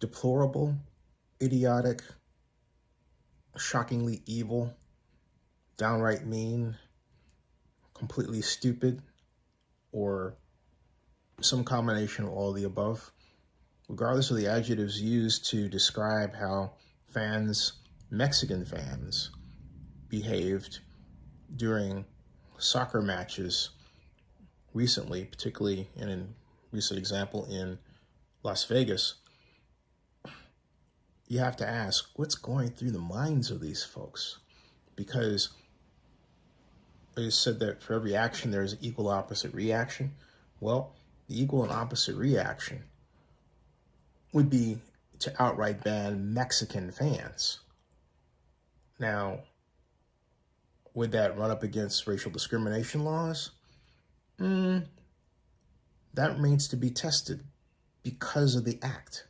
deplorable, idiotic, shockingly evil, downright mean, completely stupid, or some combination of all of the above, regardless of the adjectives used to describe how Mexican fans, behaved during soccer matches recently, particularly in a recent example in Las Vegas. You have to ask, what's going through the minds of these folks? Because it said that for every action, there's an equal opposite reaction. Well, the equal and opposite reaction would be to outright ban Mexican fans. Now, would that run up against racial discrimination laws? That remains to be tested because of the act.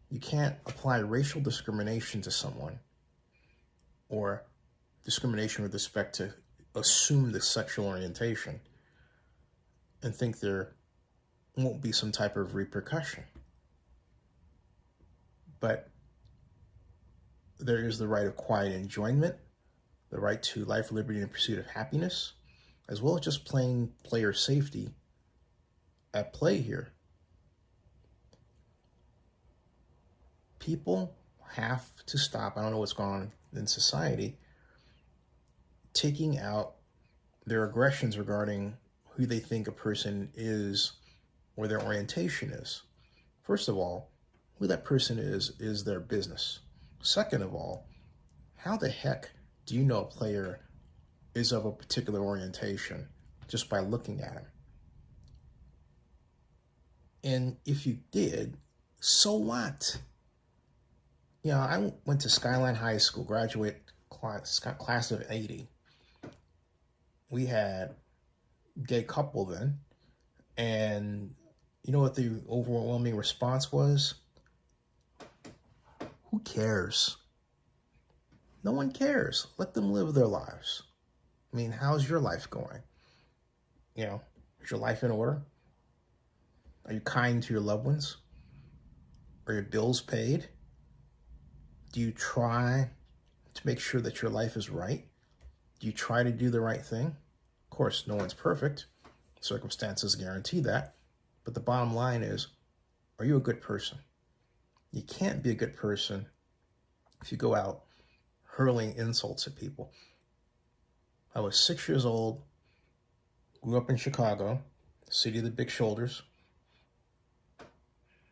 You can't apply racial discrimination to someone or discrimination with respect to assume the sexual orientation and think there won't be some type of repercussion. But there is the right of quiet enjoyment, the right to life, liberty, and pursuit of happiness, as well as just plain player safety at play here. People have to stop, I don't know what's going on in society, taking out their aggressions regarding who they think a person is or their orientation is. First of all, who that person is their business. Second of all, how the heck do you know a player is of a particular orientation just by looking at him? And if you did, so what? You know, I went to Skyline High School, graduate class of 80. We had a gay couple then, and you know what the overwhelming response was? Who cares? No one cares. Let them live their lives. I mean, how's your life going? You know, is your life in order? Are you kind to your loved ones? Are your bills paid? Do you try to make sure that your life is right? Do you try to do the right thing? Of course, no one's perfect. Circumstances guarantee that. But the bottom line is, are you a good person? You can't be a good person if you go out hurling insults at people. I was 6 years old, grew up in Chicago, city of the big shoulders,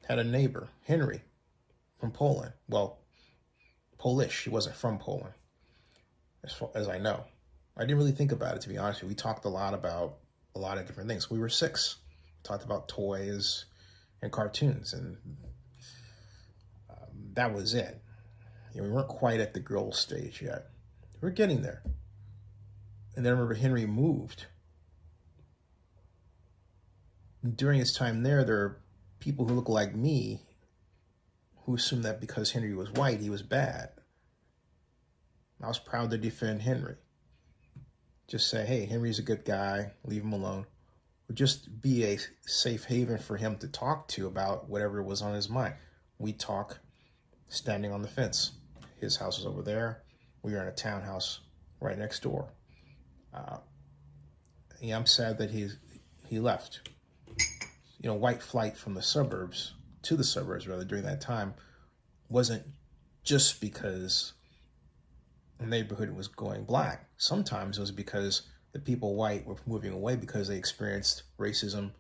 had a neighbor, Henry, from Poland. Well, Polish, he wasn't from Poland, as far as I know. I didn't really think about it, to be honest with you. We talked a lot about a lot of different things. We were 6. We talked about toys and cartoons, and that was it. You know, we weren't quite at the girl stage yet. We're getting there. And then I remember Henry moved. And during his time there are people who look like me who assumed that because Henry was white, he was bad. I was proud to defend Henry. Just say, hey, Henry's a good guy, leave him alone. Or just be a safe haven for him to talk to about whatever was on his mind. We talk standing on the fence. His house is over there. We were in a townhouse right next door. Yeah, I'm sad that he left. You know, white flight from the suburbs to the suburbs, rather, during that time wasn't just because the neighborhood was going black. Sometimes it was because the people white were moving away because they experienced racism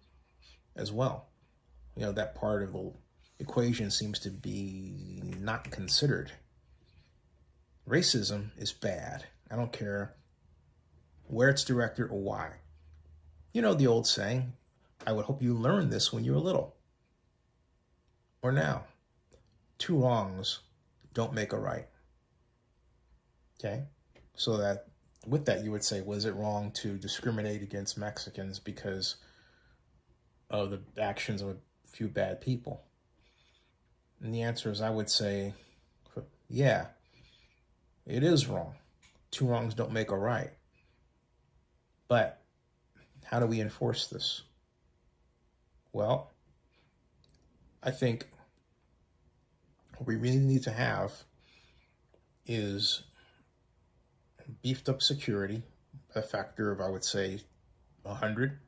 as well. You know, that part of the equation seems to be not considered. Racism is bad. I don't care where it's directed or why. You know the old saying, I would hope you learned this when you were little. Or now, 2 wrongs don't make a right. Okay? So that with that, you would say, was it wrong to discriminate against Mexicans because of the actions of a few bad people? And the answer is, I would say, yeah, it is wrong. 2 wrongs don't make a right. But how do we enforce this? Well, I think What we really need to have is beefed up security, a factor of, I would say, 100,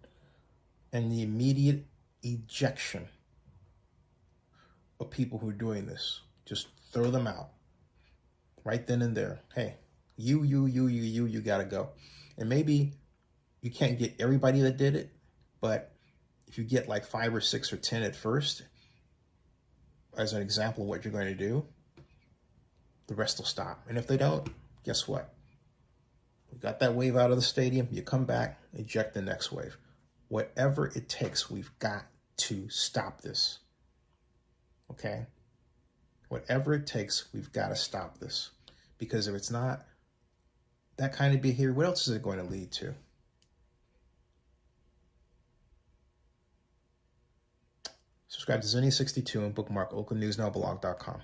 and the immediate ejection of people who are doing this. Just throw them out right then and there. Hey, you got to go. And maybe you can't get everybody that did it, but if you get like 5 or 6 or 10 at first, as an example of what you're going to do, the rest will stop. And if they don't, guess what? We got that wave out of the stadium. You come back, eject the next wave. Whatever it takes, we've got to stop this. Okay? Whatever it takes, we've got to stop this. Because if it's not that kind of behavior, what else is it going to lead to? Subscribe to Zinnia62 and bookmark oaklandnewsnowblog.com.